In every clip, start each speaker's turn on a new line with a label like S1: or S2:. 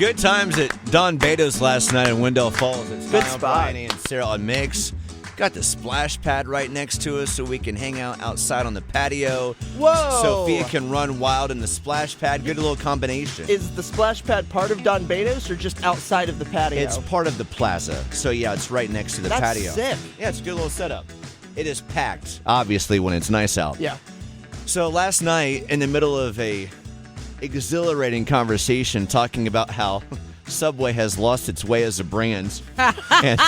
S1: Good times at Don Beto's last night in Wendell Falls. It's
S2: Good
S1: Kyle,
S2: spot.
S1: Brian, and Sarah on Mix. Got the splash pad right next to us so we can hang out outside on the patio.
S2: Whoa!
S1: Sophia can run wild in the splash pad. Good little combination.
S2: Is the splash pad part of Don Beto's or just outside of the patio?
S1: It's part of the plaza. So, yeah, it's right next to the
S2: That's
S1: patio.
S2: sick.
S1: Yeah, it's a good little setup. It is packed, obviously, when it's nice out.
S2: Yeah.
S1: So last night, in the middle of a exhilarating conversation talking about how Subway has lost its way as a brand, and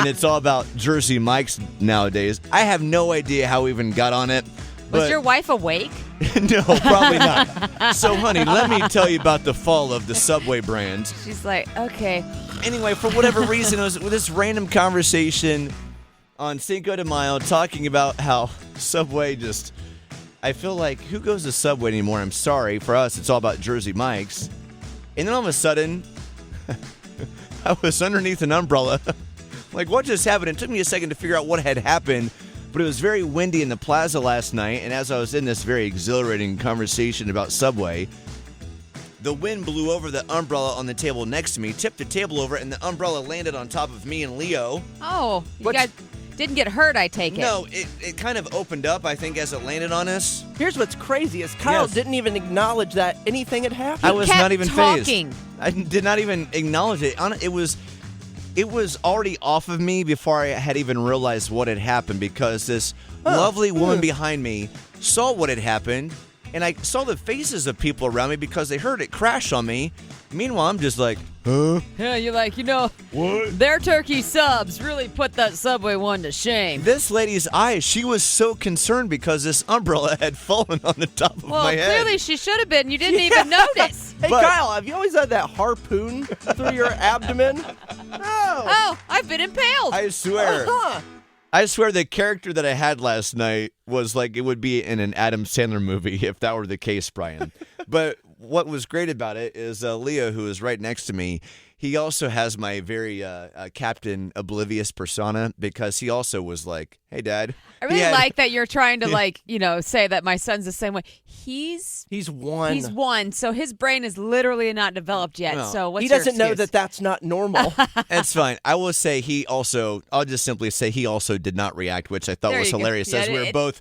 S1: it's all about Jersey Mike's nowadays. I have no idea how we even got on it.
S3: Was your wife awake?
S1: No, probably not. So, honey, let me tell you about the fall of the Subway brand.
S3: She's like, okay.
S1: Anyway, for whatever reason, it was this random conversation on Cinco de Mayo talking about how Subway just... I feel like, who goes to Subway anymore? I'm sorry. For us, it's all about Jersey Mike's. And then all of a sudden, I was underneath an umbrella. Like, what just happened? It took me a second to figure out what had happened. But it was very windy in the plaza last night. And as I was in this very exhilarating conversation about Subway, the wind blew over the umbrella on the table next to me, tipped the table over, and the umbrella landed on top of me and Leo.
S3: Oh, you guys didn't get hurt, I take it.
S1: No, it kind of opened up, I think, as it landed on us.
S2: Here's what's crazy is Kyle didn't even acknowledge that anything had happened.
S1: I was
S3: kept
S1: not even
S3: talking.
S1: phased. I did not even acknowledge it. It was already off of me before I had even realized what had happened because this lovely woman behind me saw what had happened, and I saw the faces of people around me because they heard it crash on me. Meanwhile, I'm just like, huh?
S3: Yeah, you're like,
S1: What?
S3: their turkey subs really put that Subway one to shame.
S1: This lady's eyes, she was so concerned because this umbrella had fallen on the top of
S3: Well,
S1: my head.
S3: clearly she should have been. You didn't even notice.
S2: Hey,
S1: But-
S2: Kyle, have you always had that harpoon through your abdomen? No.
S3: Oh, I've been impaled.
S1: I swear.
S2: Huh.
S1: I swear the character that I had last night was like it would be in an Adam Sandler movie if that were the case, Brian. But what was great about it is Leo, who is right next to me, he also has my very Captain Oblivious persona because he also was like, hey, Dad.
S3: I really like that you're trying to say that my son's the same way. He's
S2: one.
S3: He's one, so his brain is literally not developed yet.
S1: No.
S3: So what's
S2: He
S3: your
S2: doesn't know
S3: excuse?
S2: that that's not normal.
S1: That's fine. I will say I'll just simply say he also did not react, which I thought
S3: There
S1: was
S3: you go.
S1: hilarious
S3: Yeah,
S1: as we were both,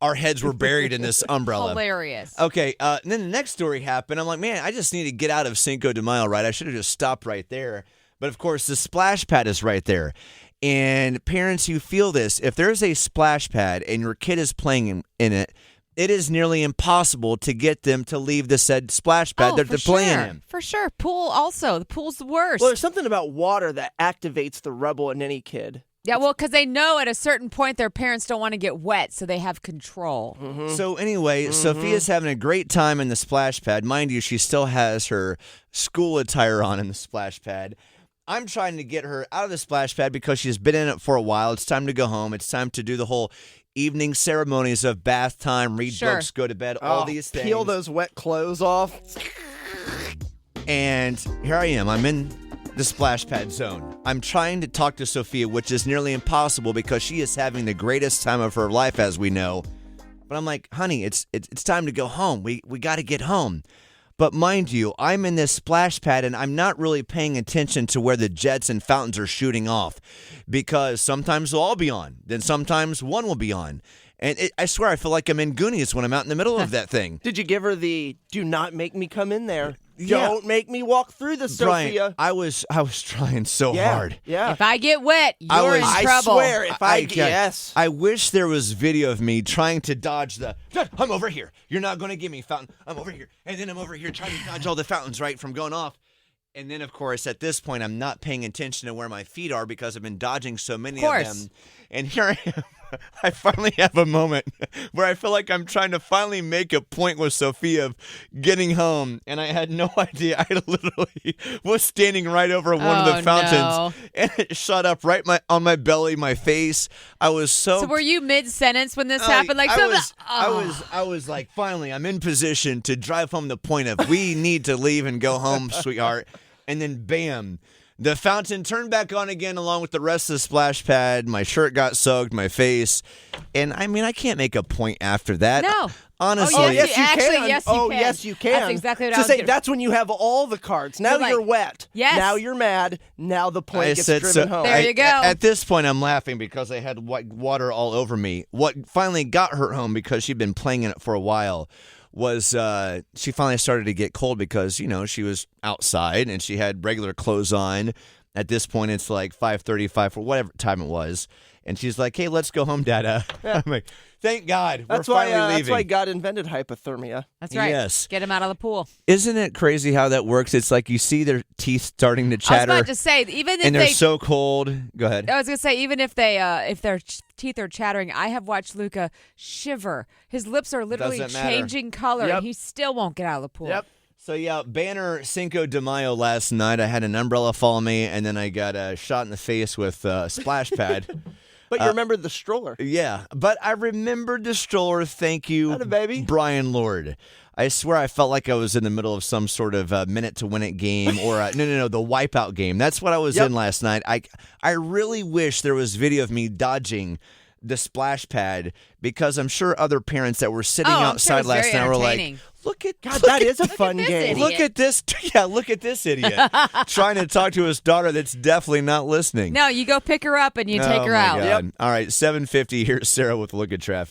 S1: our heads were buried in this umbrella.
S3: Hilarious.
S1: Okay, and then the next story happened. I'm like, man, I just need to get out of Cinco de Mayo, right? I should have just stopped right there. But of course, the splash pad is right there. And parents, you feel this. If there's a splash pad and your kid is playing in it, it is nearly impossible to get them to leave the said splash pad that they're playing in.
S3: For sure. Pool also. The pool's the worst.
S2: Well, there's something about water that activates the rebel in any kid.
S3: Yeah, well, because they know at a certain point their parents don't want to get wet, so they have control.
S2: Mm-hmm.
S1: So anyway, Sophia's having a great time in the splash pad. Mind you, she still has her school attire on in the splash pad. I'm trying to get her out of the splash pad because she's been in it for a while. It's time to go home. It's time to do the whole evening ceremonies of bath time, read books, go to bed, all these things.
S2: Peel those wet clothes off.
S1: And here I am. I'm in the splash pad zone. I'm trying to talk to Sophia, which is nearly impossible because she is having the greatest time of her life, as we know. But I'm like, honey, it's time to go home. We got to get home. But mind you, I'm in this splash pad and I'm not really paying attention to where the jets and fountains are shooting off because sometimes they'll all be on. Then sometimes one will be on. And I swear I feel like I'm in Goonies when I'm out in the middle of that thing.
S2: Did you give her the do not make me come in there?
S1: Yeah.
S2: Don't make me walk through the
S1: Brian,
S2: Sophia.
S1: I was trying so hard.
S2: Yeah.
S3: If I get wet, you're in
S2: I
S3: trouble.
S2: swear, if yes.
S1: I wish there was video of me trying to dodge I'm over here. You're not going to give me fountain. I'm over here. And then I'm over here trying to dodge all the fountains, right, from going off. And then, of course, at this point, I'm not paying attention to where my feet are because I've been dodging so many of them. And here I am. I finally have a moment where I feel like I'm trying to finally make a point with Sophia of getting home, and I had no idea. I literally was standing right over one of the fountains, and it shot up right on my belly, my face. I was so.
S3: So were you mid-sentence when this happened? Like
S1: I was like, finally, I'm in position to drive home the point of we need to leave and go home, sweetheart, and then bam. The fountain turned back on again along with the rest of the splash pad. My shirt got soaked, my face. And, I mean, I can't make a point after that.
S3: No.
S1: Honestly.
S3: Oh, yes,
S2: yes,
S3: you-
S2: you
S3: actually,
S2: can.
S3: yes, you
S2: oh,
S3: can.
S2: yes, you can.
S3: That's exactly what I
S2: to
S3: was
S2: say.
S3: gonna-
S2: That's when you have all the cards. Now
S3: You're
S2: you're
S3: like,
S2: wet.
S3: yes.
S2: Now you're mad. Now the point gets driven home.
S3: There you go.
S1: At this point, I'm laughing because I had water all over me. What finally got her home, because she'd been playing in it for a while, was she finally started to get cold because, she was outside and she had regular clothes on. At this point, it's like 5:35 for whatever time it was. And she's like, hey, let's go home, Dada. I'm like, thank God.
S2: That's
S1: we're
S2: why.
S1: finally leaving.
S2: That's why God invented hypothermia.
S3: That's right.
S1: Yes.
S3: Get him out of the pool.
S1: Isn't it crazy how that works? It's like you see their teeth starting to
S3: I was
S1: chatter.
S3: about to say, even if
S1: and they're
S3: they,
S1: so cold. Go ahead.
S3: I was gonna say, even if they, if their teeth are chattering, I have watched Luca shiver. His lips are literally
S1: Doesn't matter.
S3: changing color,
S2: Yep.
S3: and he still won't get out of the pool.
S2: Yep.
S1: So, yeah, banner Cinco de Mayo last night. I had an umbrella follow me, and then I got shot in the face with a splash pad.
S2: But you remember the stroller.
S1: Yeah, but I remembered the stroller. Thank you,
S2: Atta baby.
S1: Brian Lord. I swear I felt like I was in the middle of some sort of minute-to-win-it game or no, the wipeout game. That's what I was in last night. I really wish there was video of me dodging the splash pad, because I'm sure other parents that were sitting
S3: I'm sure it
S1: outside
S3: was
S1: last
S3: very
S1: night were like,
S3: entertaining.
S1: look at
S2: God, that is a
S3: at
S2: fun
S3: this
S2: game.
S3: idiot.
S1: Look at this. Yeah, look at this idiot trying to talk to his daughter that's definitely not listening.
S3: No, you go pick her up and you take
S1: Oh,
S3: her
S1: my
S3: out.
S1: God. All right, 7:50. Here's Sarah with a look at traffic.